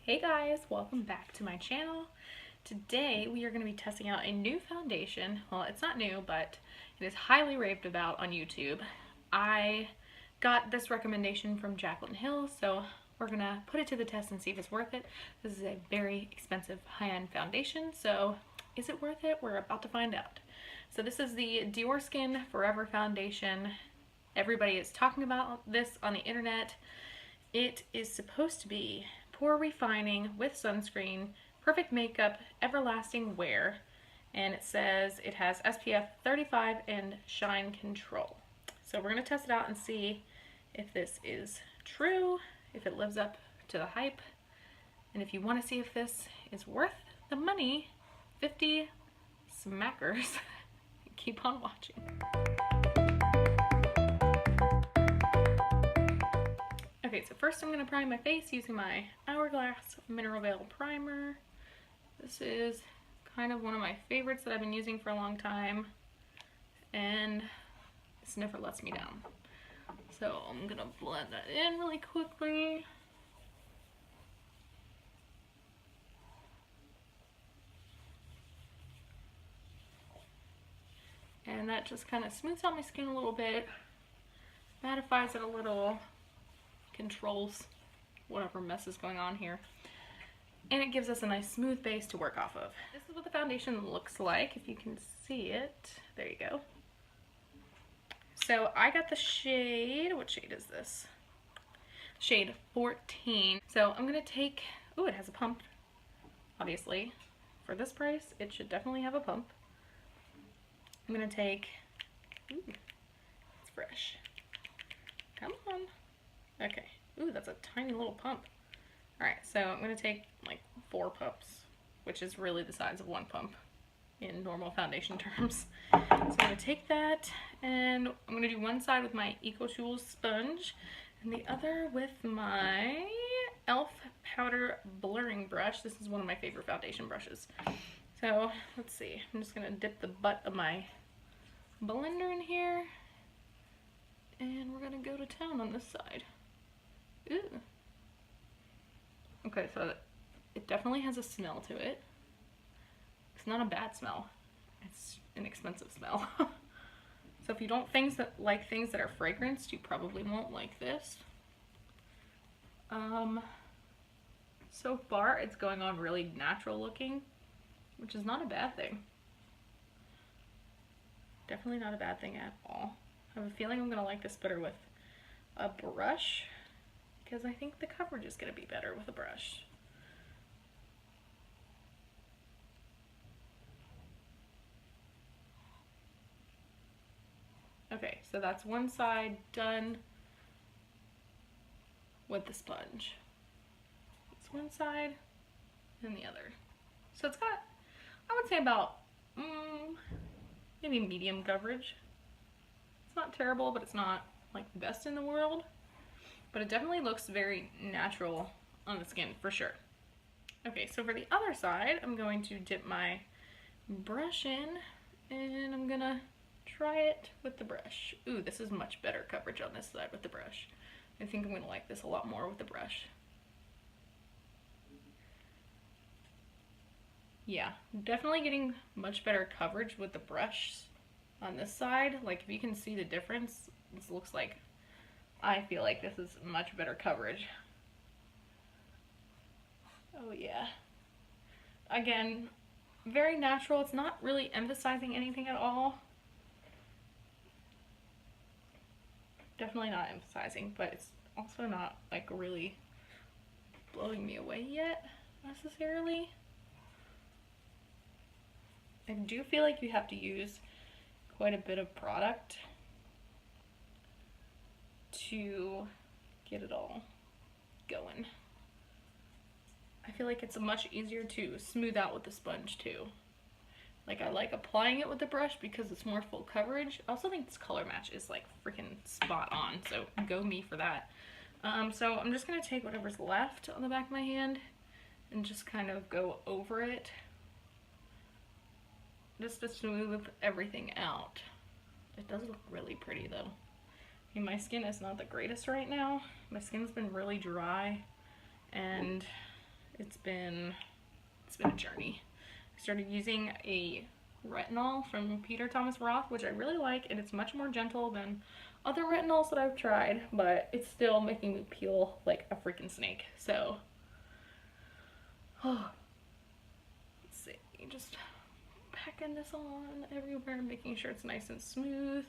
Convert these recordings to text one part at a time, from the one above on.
Hey guys, welcome back to my channel. Today we are going to be testing out a new foundation. Well, it's not new, but it is highly raved about on YouTube. I got this recommendation from Jaclyn Hill, so we're going to put it to the test and see if it's worth it. This is a very expensive high-end foundation, so is it worth it? We're about to find out. So this is the DiorSkin Forever Foundation. Everybody is talking about this on the internet. It is supposed to be pore refining with sunscreen, perfect makeup, everlasting wear, and it says it has SPF 35 and shine control. So we're going to test it out and see if this is true, if it lives up to the hype, and if you want to see if this is worth the money, 50 smackers, keep on watching. Okay, so first I'm going to prime my face using my Hourglass Mineral Veil Primer. This is kind of one of my favorites that I've been using for a long time, and this never lets me down. So I'm going to blend that in really quickly. And that just kind of smooths out my skin a little bit, mattifies it a little, controls whatever mess is going on here, and it gives us a nice smooth base to work off of. This is what the foundation looks like, if you can see it. There you go. So I got the shade, what shade is this? Shade 14. So I'm gonna take, oh, it has a pump, obviously. For this price, it should definitely have a pump. I'm gonna take, ooh, it's fresh. Come on. Okay. Ooh, that's a tiny little pump. Alright, so I'm going to take like 4 pumps, which is really the size of 1 pump in normal foundation terms. So I'm going to take that, and I'm going to do one side with my Eco Tools sponge, and the other with my e.l.f. powder blurring brush. This is one of my favorite foundation brushes. So, let's see. I'm just going to dip the butt of my blender in here, and we're going to go to town on this side. Ooh. Okay, so it definitely has a smell to it. It's not a bad smell. It's an expensive smell. So if you don't like things that are fragranced, you probably won't like this. So far it's going on really natural looking, which is not a bad thing. Definitely not a bad thing at all. I have a feeling I'm gonna like this better with a brush, because I think the coverage is going to be better with a brush. Okay, so that's one side done with the sponge. It's one side and the other. So it's got, I would say about maybe medium coverage. It's not terrible, but it's not like the best in the world. But it definitely looks very natural on the skin, for sure. Okay, so for the other side, I'm going to dip my brush in, and I'm gonna try it with the brush. Ooh, this is much better coverage on this side with the brush. I think I'm gonna like this a lot more with the brush. Yeah, definitely getting much better coverage with the brush on this side. Like, if you can see the difference, this looks like, I feel like this is much better coverage. Oh yeah. Again, very natural. It's not really emphasizing anything at all. Definitely not emphasizing, but it's also not like really blowing me away yet, necessarily. I do feel like you have to use quite a bit of product to get it all going. I feel like it's much easier to smooth out with the sponge too. Like, I like applying it with the brush because it's more full coverage. I also think this color match is like freaking spot on, so go me for that. So I'm just gonna take whatever's left on the back of my hand and just kind of go over it, just to smooth everything out. It does look really pretty though. I mean, my skin is not the greatest right now. My skin's been really dry, and it's been a journey. I started using a retinol from Peter Thomas Roth, which I really like, and it's much more gentle than other retinols that I've tried, but it's still making me peel like a freaking snake. So, let's see, just packing this on everywhere, making sure it's nice and smooth.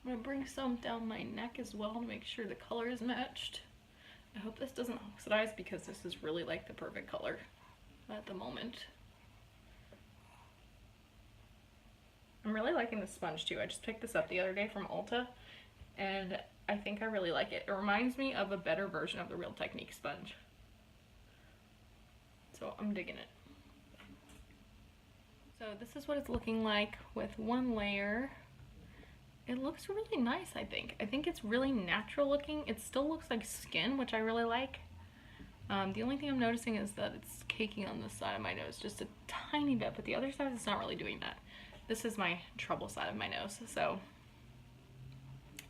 I'm gonna bring some down my neck as well to make sure the color is matched. I hope this doesn't oxidize because this is really like the perfect color at the moment. I'm really liking the sponge too. I just picked this up the other day from Ulta and I think I really like it. It reminds me of a better version of the Real Technique sponge. So I'm digging it. So this is what it's looking like with one layer. It looks really nice, I think. I think it's really natural looking. It still looks like skin, which I really like. The only thing I'm noticing is that it's caking on this side of my nose just a tiny bit, but the other side is not really doing that. This is my trouble side of my nose, so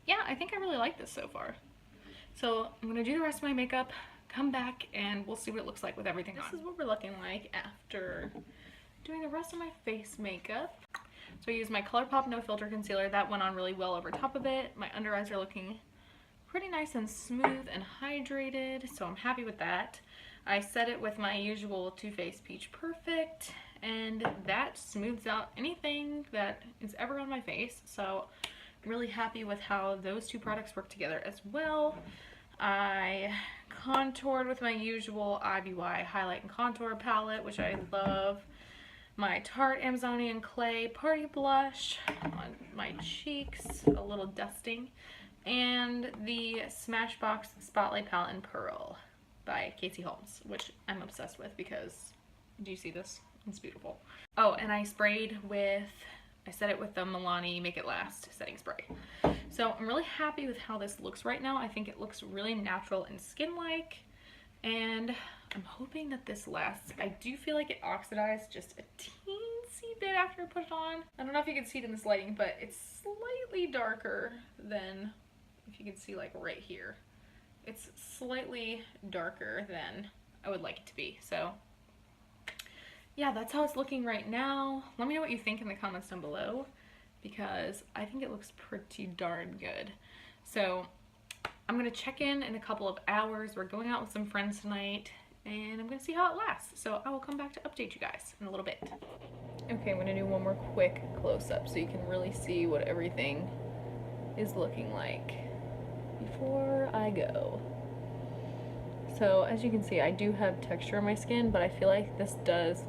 yeah, I think I really like this so far. So I'm gonna do the rest of my makeup, come back, and we'll see what it looks like with everything on. This is what we're looking like after doing the rest of my face makeup. So I used my Colourpop No Filter Concealer. That went on really well over top of it. My under eyes are looking pretty nice and smooth and hydrated, so I'm happy with that. I set it with my usual TooFaced Peach Perfect, and that smooths out anything that is ever on my face. So I'm really happy with how those two products work together as well. I contoured with my usual IBY Highlight and Contour palette, which I love. My Tarte Amazonian Clay Party Blush on my cheeks, a little dusting, and the Smashbox Spotlight Palette in Pearl by Holmes, which I'm obsessed with because, do you see this? It's beautiful. Oh, and I set it with the Milani Make It Last setting spray. So I'm really happy with how this looks right now. I think it looks really natural and skin-like, and I'm hoping that this lasts. I do feel like it oxidized just a teensy bit after I put it on. I don't know if you can see it in this lighting, but it's slightly darker than, if you can see like right here. It's slightly darker than I would like it to be. So yeah, that's how it's looking right now. Let me know what you think in the comments down below because I think it looks pretty darn good. So I'm gonna check in a couple of hours. We're going out with some friends tonight and I'm gonna see how it lasts. So I will come back to update you guys in a little bit. Okay, I'm gonna do one more quick close-up so you can really see what everything is looking like before I go. So as you can see, I do have texture on my skin, but I feel like this does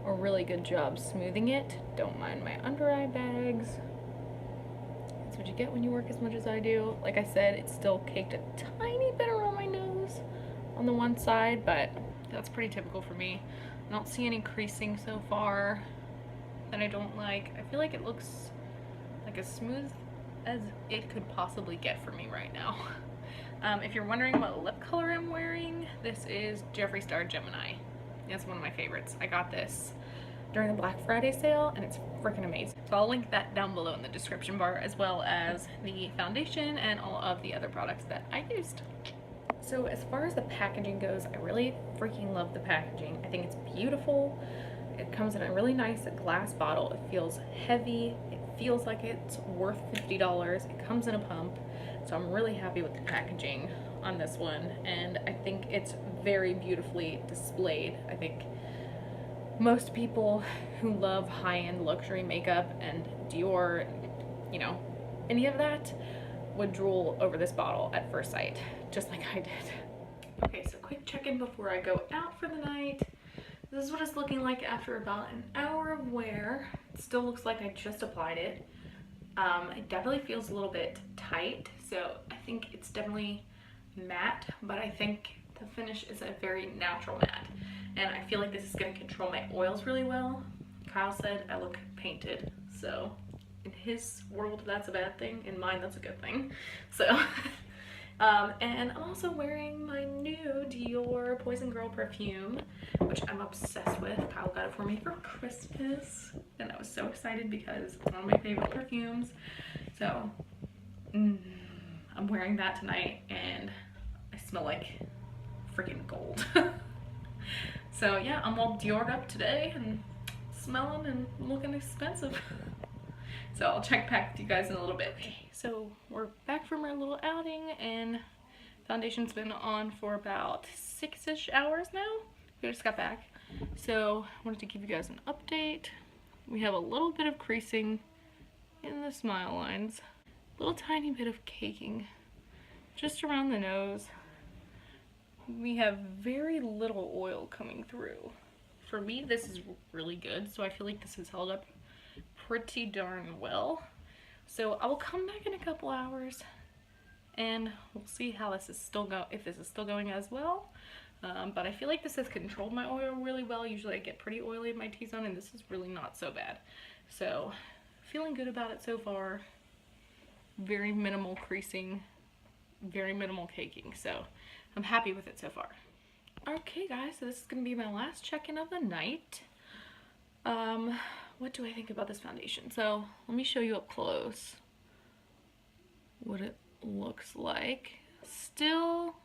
a really good job smoothing it. Don't mind my under eye bags. That's what you get when you work as much as I do. Like I said, it's still caked a tiny bit around my nose on the one side, but that's pretty typical for me. I don't see any creasing so far that I don't like. I feel like it looks like as smooth as it could possibly get for me right now. If you're wondering what lip color I'm wearing, this is Jeffree Star Gemini. It's one of my favorites. I got this during the Black Friday sale and it's freaking amazing. So I'll link that down below in the description bar, as well as the foundation and all of the other products that I used. So as far as the packaging goes, I really freaking love the packaging. I think it's beautiful. It comes in a really nice glass bottle. It feels heavy. It feels like it's worth $50. It comes in a pump. So I'm really happy with the packaging on this one, and I think it's very beautifully displayed. I think most people who love high-end luxury makeup and Dior, you know, any of that, would drool over this bottle at first sight, just like I did. Okay, so quick check-in before I go out for the night. This is what it's looking like after about an hour of wear. It still looks like I just applied it. It definitely feels a little bit tight, so I think it's definitely matte, but I think the finish is a very natural matte, and I feel like this is going to control my oils really well. Kyle said I look painted, so in his world that's a bad thing, in mine that's a good thing. So and I'm also wearing my new Dior Poison Girl perfume, which I'm obsessed with. Kyle got it for me for Christmas, and I was so excited because it's one of my favorite perfumes. So I'm wearing that tonight and I smell like freaking gold. So yeah, I'm all Diored up today and smelling and looking expensive. So I'll check back with you guys in a little bit. Okay, so we're back from our little outing and foundation's been on for about 6-ish hours now. We just got back. So I wanted to give you guys an update. We have a little bit of creasing in the smile lines. A little tiny bit of caking just around the nose. We have very little oil coming through. For me, this is really good, so I feel like this has held up pretty darn well. So I will come back in a couple hours and we'll see how this is still if this is still going as well. But I feel like this has controlled my oil really well. Usually I get pretty oily in my T-zone and this is really not so bad. So feeling good about it so far. Very minimal creasing, very minimal caking. So I'm happy with it so far. Okay guys, so this is gonna be my last check-in of the night. What do I think about this foundation? So let me show you up close what it looks like. Still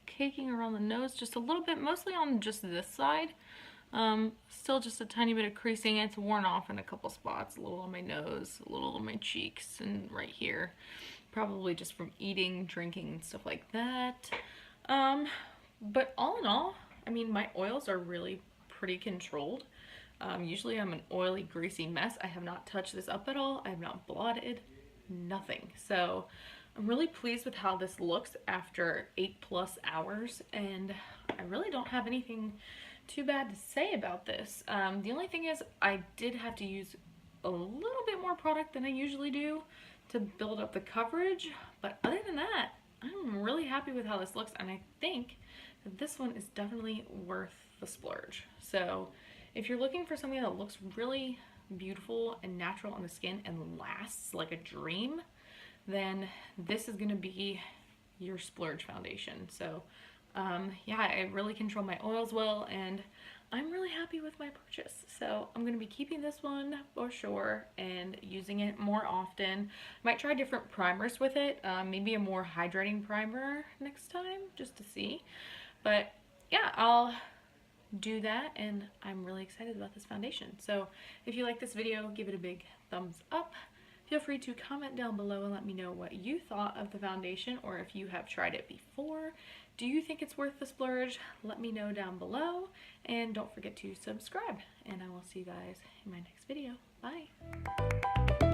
caking around the nose just a little bit, mostly on just this side. Still just a tiny bit of creasing. It's worn off in a couple spots, a little on my nose, a little on my cheeks, and right here. Probably just from eating, drinking, and stuff like that. But all in all, I mean, my oils are really pretty controlled. Usually I'm an oily, greasy mess. I have not touched this up at all. I have not blotted, nothing. So I'm really pleased with how this looks after 8+ hours, and I really don't have anything too bad to say about this. The only thing is I did have to use a little bit more product than I usually do to build up the coverage, but other than that, I'm really happy with how this looks, and I think that this one is definitely worth the splurge. So if you're looking for something that looks really beautiful and natural on the skin and lasts like a dream, then this is going to be your splurge foundation. So yeah, I really control my oils well, and I'm really happy with my purchase. So I'm going to be keeping this one for sure and using it more often. Might try different primers with it, maybe a more hydrating primer next time just to see. But yeah, I'll do that, and I'm really excited about this foundation. So if you like this video, give it a big thumbs up. Feel free to comment down below and let me know what you thought of the foundation, or if you have tried it before. Do you think it's worth the splurge? Let me know down below, and don't forget to subscribe, and I will see you guys in my next video. Bye!